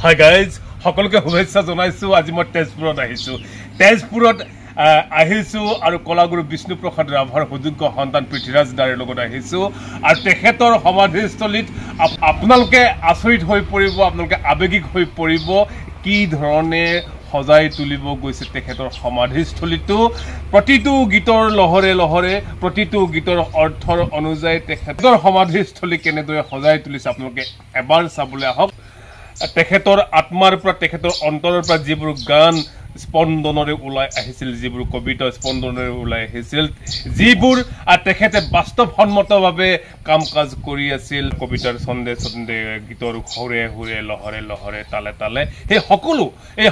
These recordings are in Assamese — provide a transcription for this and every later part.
Hi guys, সকলকে শুভেচ্ছা জনাইছো। আজি মই তেজপুৰত আহিছো। তেজপুৰত আহিছো আৰু কলাগুৰু বিষ্ণুপ্ৰসাদ ৰাভাৰ সুযোগ্য সন্তান পৃথ্বীৰাজ দাৰ লগত আহিছো আৰু তেখেতৰ সমাধিস্থলীত আপোনালোকে আচৰিত হৈ পৰিব, আপোনালোকে আবেগিক হৈ পৰিব কি ধৰণে সজাই তুলিব গৈছে তেখেতৰ সমাধিস্থলীটো। প্ৰতিটো গীতৰ লহৰে লহৰে, প্ৰতিটো গীতৰ অৰ্থৰ অনুযায়ী তেখেতৰ সমাধিস্থলী কেনেদৰে সজাই তুলিছে আপোনালোকে এবাৰ চাবলৈ আহক। তেখেতৰ আত্মাৰ পৰা, তেখেতৰ অন্তৰৰ পৰা যিবোৰ গান স্পন্দনৰে ওলাই আহিছিল, যিবোৰ কবিতা স্পন্দনৰে ওলাই আহিছিল, যিবোৰ তেখেতে বাস্তৱসন্মতভাৱে কাম কাজ কৰি আছিল, কবিতাৰ ছন্দে ছন্দে, গীতৰ সুৰে সুৰে, লহৰে লহৰে, তালে তালে, এই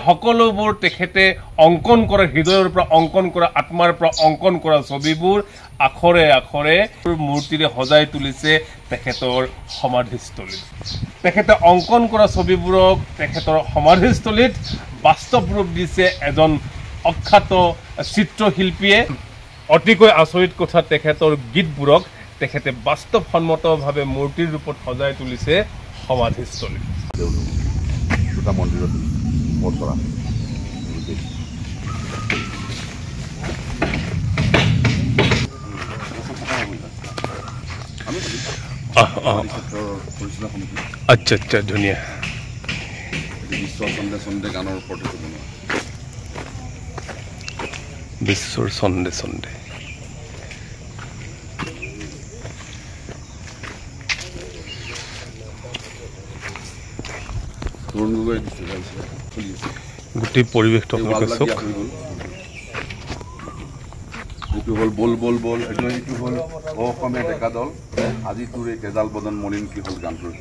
সকলোবোৰ তেখেতে অংকন কৰা, হৃদয়ৰ পৰা অংকন কৰা, আত্মাৰ পৰা অংকন কৰা ছবিবোৰ আখৰে আখৰে মূৰ্তিৰে সজাই তুলিছে তেখেতৰ সমাধিস্থলীত। তেখেতে অংকন কৰা ছবিবোৰক তেখেতৰ সমাধিস্থলীত বাস্তৱ ৰূপ দিছে এজন অখ্যাত চিত্ৰশিল্পীয়ে। অতিকৈ আচৰিত কথা, তেখেতৰ গীতবোৰক তেখেতে বাস্তৱসন্মতভাৱে মূৰ্তিৰ ৰূপত সজাই তুলিছে সমাধিস্থলীত। দুটা মন্দিৰত কৰা আচ্ছা আচ্ছা, ধুনীয়া। বিশ্বৰ ছন্দে ছন্দে গানৰ ওপৰত বিশ্বৰ ছন্দে ছন্দে। গোটেই পৰিৱেশটো আপোনালোকে চাওক। এইটো হ'ল বল বল বল, এইটো হ'ল অসমীয়া ডেকা দল, আজি তোৰ এই তেজাল বদন মলিন কি হ'ল গানটোৰ।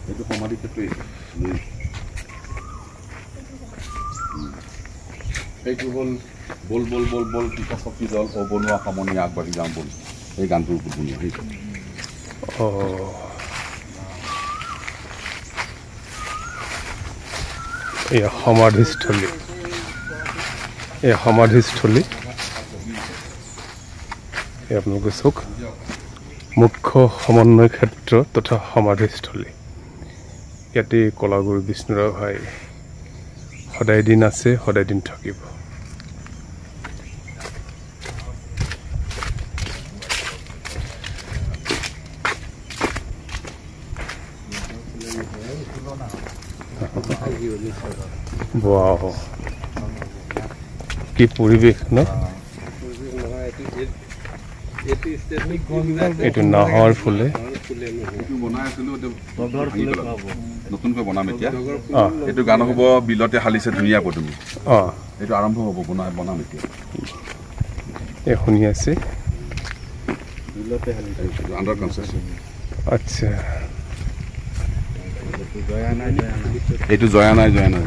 এইটো সমাধি ক্ষেত্ৰই। এইটো হ'ল বল বল বল বল, টিকা শক্তি দল, বনোৱা সামনি আগবাঢ়ি যাওঁ বল, এই গানটোৰ ওপৰত বনোৱা হৈছে। এয়া সমাধিস্থলী, এয়া সমাধিস্থলী। আপোনালোকে চাওক, মুখ্য সমন্বয় ক্ষেত্ৰ তথা সমাধিস্থলী। ইয়াতে কলাগুৰু বিষ্ণু ৰাভাই সদায় দিন আছে, সদায় দিন থাকিব। ৱাও, কি পৰিৱেশ ন? এইটো নাহৰ ফুলে নতুনকৈ বনাম এতিয়া। এইটো গান হ'ব বিলতে হালিছে ধুনীয়া পদুমি। এইটো আৰম্ভ হ'ব বনাম এতিয়া। এই শুনি আছে আণ্ডাৰ কনষ্ট্ৰাকশ্যন। আচ্ছা, এইটো জয়া নাই জয়া নাই।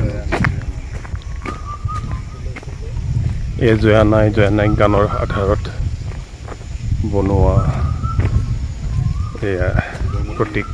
এই জয়া নাই জয়া নাই গানৰ আধাৰত বনোৱা এয়া প্ৰতীক।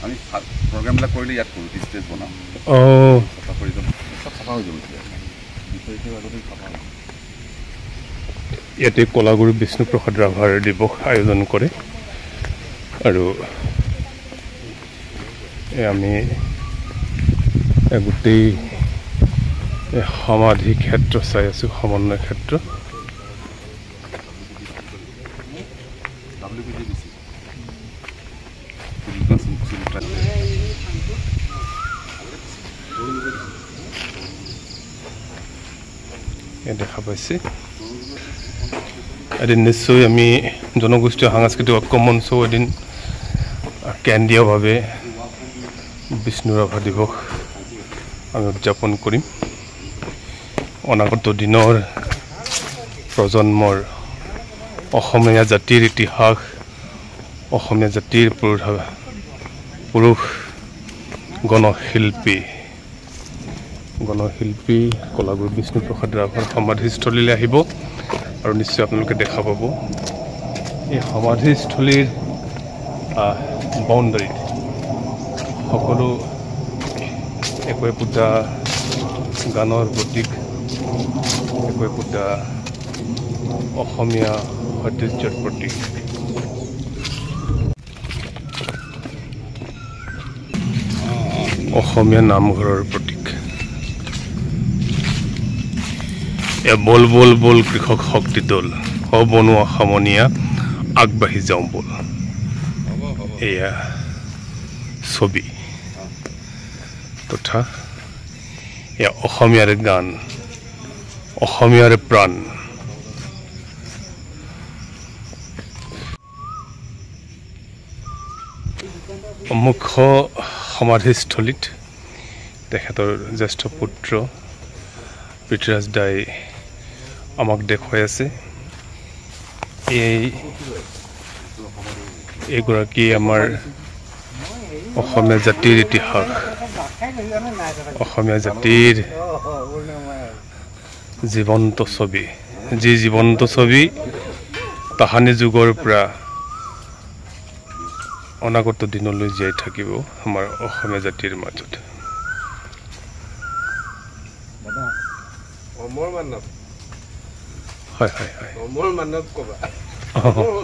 আমি প্ৰগ্ৰামবিলাক কৰিলে ইয়াত কৰোঁ, ষ্টেজ বনাওঁ, চাফা কৰি যাম, চব চাফা হৈ যাব। ইয়াতে কলাগুৰু বিষ্ণুপ্ৰসাদ ৰাভাৰ দিৱস আয়োজন কৰে আৰু আমি গোটেই সমাধি ক্ষেত্ৰ চাই আছোঁ, সমন্বয় ক্ষেত্ৰ। দেখা পাইছে এদিন নিশ্চয় আমি জনগোষ্ঠীয় সাংস্কৃতিক ঐক্য মঞ্চ এদিন কেন্দ্ৰীয়ভাৱে বিষ্ণু ৰাভা দিৱস আমি উদযাপন কৰিম। অনাগত দিনৰ প্ৰজন্মৰ অসমীয়া জাতিৰ ইতিহাস, অসমীয়া জাতিৰ পুৰুষ গণশিল্পী গণশিল্পী কলাগুৰু বিষ্ণুপ্ৰসাদ ৰাভাৰ সমাধিস্থলীলৈ আহিব আৰু নিশ্চয় আপোনালোকে দেখা পাব এই সমাধিস্থলীৰ বাউণ্ডাৰীত সকলো একোৱে পুতা গানৰ প্ৰতীক একোৱে পুতা অসমীয়া ঐতিহ্যৰ প্ৰতীক অসমীয়া নামঘৰৰ প্ৰতীক বল বল বল কৃষক শক্তি দল বনোৱা সমনীয়া আগবাঢ়ি যাওঁ বল এয়া ছবি তথা এয়া অসমীয়াৰ গান অসমীয়াৰ প্ৰাণ মুখ্য সমাধিস্থলীত তেখেতৰ জ্যেষ্ঠ পুত্ৰ পৃথ্বীৰাজ দাই আমাক দেখুৱাই আছে এইগৰাকী আমাৰ অসমীয়া জাতিৰ ইতিহাস অসমীয়া জাতিৰ জীৱন্ত ছবি যি জীৱন্ত ছবি তাহানি যুগৰ পৰা অনাগত দিনলৈ জীয়াই থাকিব আমাৰ অসমীয়া জাতিৰ মাজত হয় হয় হয়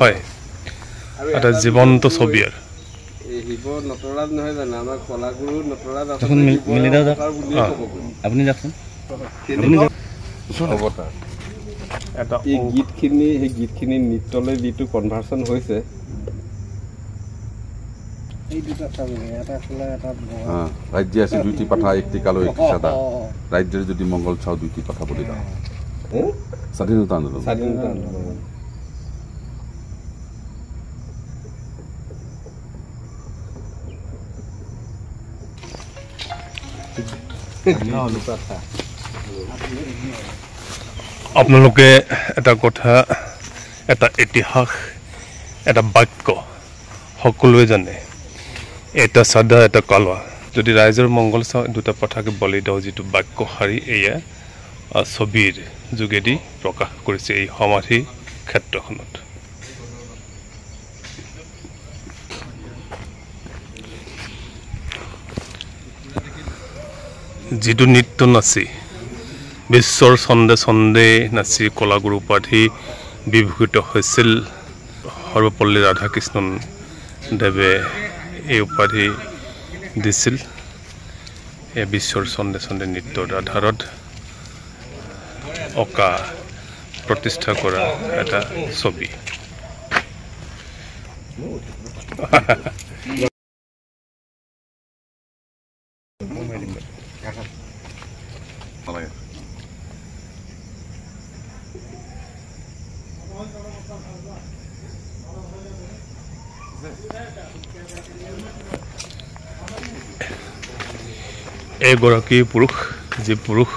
হয় এটা জীৱন্ত ছবি আৰু গীতখিনি নৃত্যলৈ যিটো কনভাৰ্চন হৈছে ৰাজ্যে আছে দুইটি কথা একটি কালো একটি সাদা ৰাজ্যেৰ যদি মঙ্গল চাও দুইটি কথা বলি দাও স্বাধীনতা আন্দোলন আপোনালোকে এটা কথা এটা ইতিহাস এটা বাক্য সকলোৱে জানে এটা সাদা এটা কালোৱা যদি ৰাইজৰ মংগল চাওঁ দুটা কথাকে বলি দাও যিটো বাক্য শাৰী এয়া ছবিৰ যোগেদি প্ৰকাশ কৰিছে এই সমাধি ক্ষেত্ৰখনত যিটো নৃত্য নাচি বিশ্বৰ ছন্দে ছন্দে নাচি কলাগুৰু উপাধি বিভূষিত হৈছিল সৰ্বপল্লী ৰাধাকৃষ্ণন দেৱে এই উপাধি দিছিল এই বিশ্বৰ ছন্দে ছন্দে নৃত্যৰ আধাৰত অকা প্ৰতিষ্ঠা কৰা এটা ছবি এগৰাকী পুৰুষ যি পুৰুষ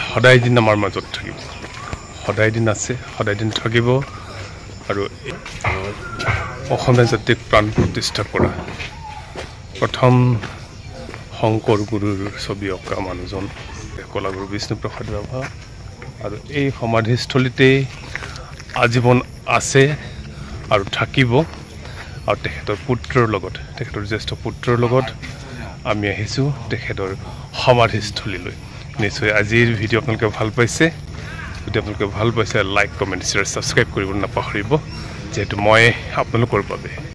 সদায় দিন আমাৰ মাজত থাকিব সদায় দিন আছে সদায় দিন থাকিব আৰু অসমীয়া জাতিক প্ৰাণ প্ৰতিষ্ঠা কৰা প্ৰথম শংকৰ গুৰুৰ ছবি অঁকা মানুহজন কলাগুৰু বিষ্ণুপ্ৰসাদ ৰাভা আৰু এই সমাধিস্থলীতেই আজীৱন আছে আৰু থাকিব আৰু তেখেতৰ পুত্ৰৰ লগত তেখেতৰ জ্যেষ্ঠ পুত্ৰৰ লগত আমি আহিছোঁ তেখেতৰ সমাধিস্থলীলৈ নিশ্চয় আজিৰ ভিডিঅ' আপোনালোকে ভাল পাইছে যদি আপোনালোকে ভাল পাইছে লাইক কমেণ্ট শ্বেয়াৰ ছাবস্ক্ৰাইব কৰিব নাপাহৰিব যিহেতু মই আপোনালোকৰ বাবে